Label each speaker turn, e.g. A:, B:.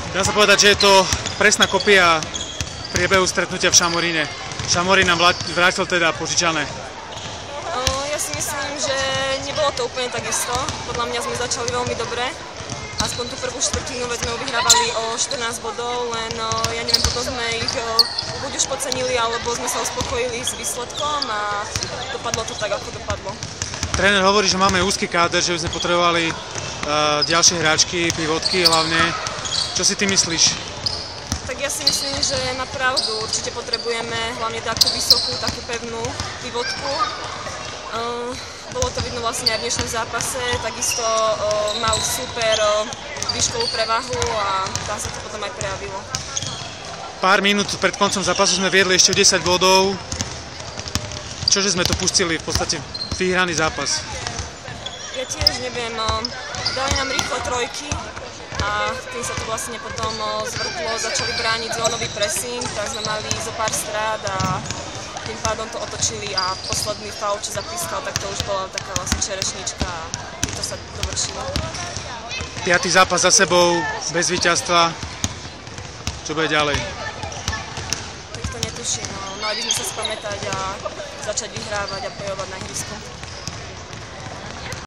A: Dá sa povedať, že je to presná kopia priebehu stretnutia v Šamoríne. Šamorín nám vrátil teda požičané.
B: Ja si myslím, že nebolo to úplne takisto. Podľa mňa sme začali veľmi dobre. Aspoň tú prvú štvrtinu, veď sme vyhrávali o 14 bodov, len ja neviem, potom sme ich buď už podcenili, alebo sme sa uspokojili s výsledkom a dopadlo to tak, ako dopadlo.
A: Tréner hovorí, že máme úzky káder, že by sme potrebovali ďalšie hráčky, pivotky hlavne. Čo si ty myslíš?
B: Tak ja si myslím, že má pravdu. Určite potrebujeme hlavne takú vysokú, takú pevnú pivotku. Bolo to vidno vlastne aj v dnešnom zápase, takisto mal super výškovú prevahu a tam sa to potom aj prejavilo.
A: Pár minút pred koncom zápasu sme viedli ešte 10 bodov. Čože sme to pustili, v podstate vyhraný zápas?
B: Ja tiež neviem, dali nám rýchlo trojky a tým sa to vlastne potom zvrtlo, začali brániť zónový pressing, tak sme mali zo pár strát a tým pádom to otočili a posledný faul, čo zapískal, tak to už bola taká vlastne čerešnička a to sa dovršilo.
A: 5. zápas za sebou, bez víťazstva. Čo bude ďalej?
B: Tak to netuším, mali by sme sa spamätať a začať vyhrávať a bojovať na ihrisku.